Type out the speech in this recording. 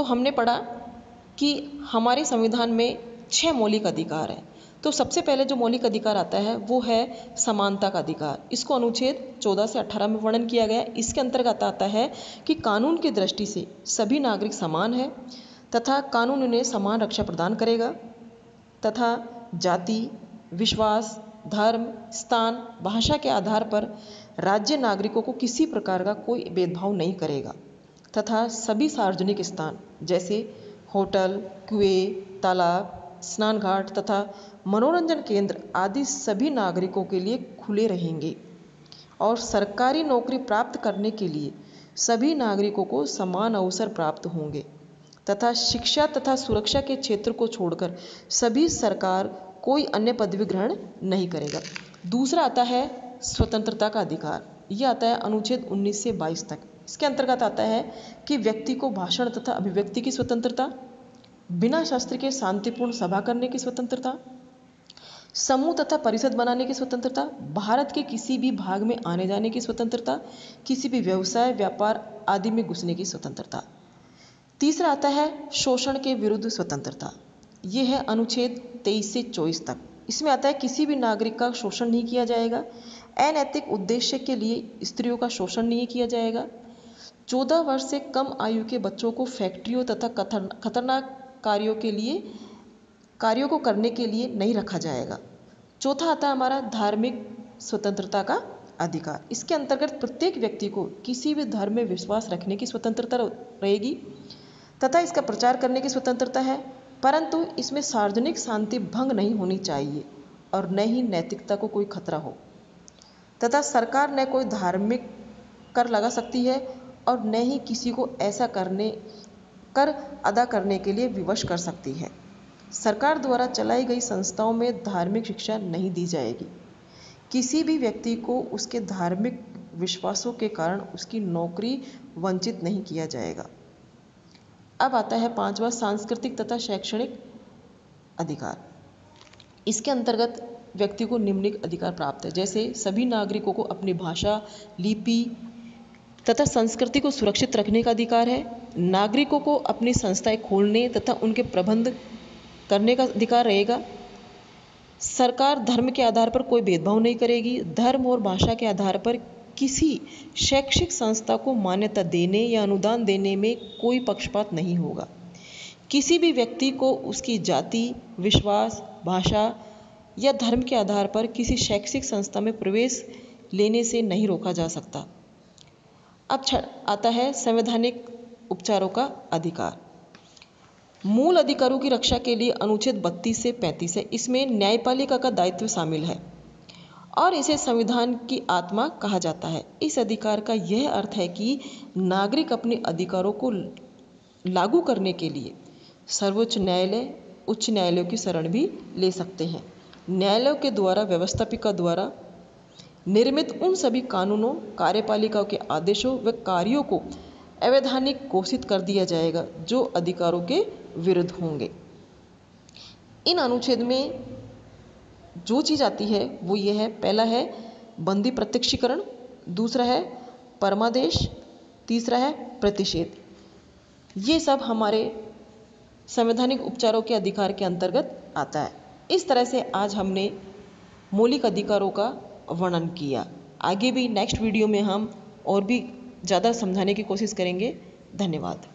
तो हमने पढ़ा कि हमारे संविधान में 6 मौलिक अधिकार हैं। तो सबसे पहले जो मौलिक अधिकार आता है वो है समानता का अधिकार। इसको अनुच्छेद 14 से 18 में वर्णन किया गया है। इसके अंतर्गत आता है कि कानून की दृष्टि से सभी नागरिक समान है तथा कानून उन्हें समान रक्षा प्रदान करेगा तथा जाति, विश्वास, धर्म, स्थान, भाषा के आधार पर राज्य नागरिकों को किसी प्रकार का कोई भेदभाव नहीं करेगा तथा सभी सार्वजनिक स्थान जैसे होटल, कुएं, तालाब, स्नान घाट तथा मनोरंजन केंद्र आदि सभी नागरिकों के लिए खुले रहेंगे और सरकारी नौकरी प्राप्त करने के लिए सभी नागरिकों को समान अवसर प्राप्त होंगे तथा शिक्षा तथा सुरक्षा के क्षेत्र को छोड़कर सभी सरकार कोई अन्य पदवी ग्रहण नहीं करेगा। दूसरा आता है स्वतंत्रता का अधिकार। यह आता है अनुच्छेद 19 से 22 तक। इसके अंतर्गत आता है कि व्यक्ति को भाषण तथा अभिव्यक्ति की स्वतंत्रता, बिना शस्त्र के शांतिपूर्ण सभा करने की स्वतंत्रता, समूह तथा परिषद बनाने की स्वतंत्रता, भारत के किसी भी भाग में आने जाने की स्वतंत्रता, किसी भी व्यवसाय, व्यापार आदि में घुसने की स्वतंत्रता। तीसरा आता है शोषण के विरुद्ध स्वतंत्रता। ये है अनुच्छेद 23 से 24 तक। इसमें आता है किसी भी नागरिक का शोषण नहीं किया जाएगा, अनैतिक उद्देश्य के लिए स्त्रियों का शोषण नहीं किया जाएगा, 14 वर्ष से कम आयु के बच्चों को फैक्ट्रियों तथा खतरनाक कार्यों को करने के लिए नहीं रखा जाएगा। चौथा आता है हमारा धार्मिक स्वतंत्रता का अधिकार। इसके अंतर्गत प्रत्येक व्यक्ति को किसी भी धर्म में विश्वास रखने की स्वतंत्रता रहेगी तथा इसका प्रचार करने की स्वतंत्रता है, परंतु इसमें सार्वजनिक शांति भंग नहीं होनी चाहिए और न ही नैतिकता को कोई खतरा हो तथा सरकार न कोई धार्मिक कर लगा सकती है और न ही किसी को ऐसा कर अदा करने के लिए विवश कर सकती है। सरकार द्वारा चलाई गई संस्थाओं में धार्मिक शिक्षा नहीं दी जाएगी। किसी भी व्यक्ति को उसके धार्मिक विश्वासों के कारण उसकी नौकरी वंचित नहीं किया जाएगा। अब आता है 5वां सांस्कृतिक तथा शैक्षणिक अधिकार। इसके अंतर्गत व्यक्ति को निम्नलिखित अधिकार प्राप्त है, जैसे सभी नागरिकों को अपनी भाषा, लिपि तथा संस्कृति को सुरक्षित रखने का अधिकार है। नागरिकों को अपनी संस्थाएं खोलने तथा उनके प्रबंध करने का अधिकार रहेगा। सरकार धर्म के आधार पर कोई भेदभाव नहीं करेगी। धर्म और भाषा के आधार पर किसी शैक्षिक संस्था को मान्यता देने या अनुदान देने में कोई पक्षपात नहीं होगा। किसी भी व्यक्ति को उसकी जाति, विश्वास, भाषा या धर्म के आधार पर किसी शैक्षिक संस्था में प्रवेश लेने से नहीं रोका जा सकता। अब आता है संवैधानिक उपचारों का अधिकार। मूल अधिकारों की रक्षा के लिए अनुच्छेद 32 से 35 है। इसमें न्यायपालिका का दायित्व शामिल है और इसे संविधान की आत्मा कहा जाता है। इस अधिकार का यह अर्थ है कि नागरिक अपने अधिकारों को लागू करने के लिए सर्वोच्च न्यायालय, उच्च न्यायालयों की शरण भी ले सकते हैं। न्यायालयों के द्वारा व्यवस्थापिका द्वारा निर्मित उन सभी कानूनों, कार्यपालिका के आदेशों व कार्यों को अवैधानिक घोषित कर दिया जाएगा जो अधिकारों के विरुद्ध होंगे। इन अनुच्छेद में जो चीज़ आती है वो ये है, पहला है बंदी प्रत्यक्षीकरण, दूसरा है परमादेश, तीसरा है प्रतिषेध। ये सब हमारे संवैधानिक उपचारों के अधिकार के अंतर्गत आता है। इस तरह से आज हमने मौलिक अधिकारों का वर्णन किया। आगे भी नेक्स्ट वीडियो में हम और भी ज़्यादा समझाने की कोशिश करेंगे। धन्यवाद।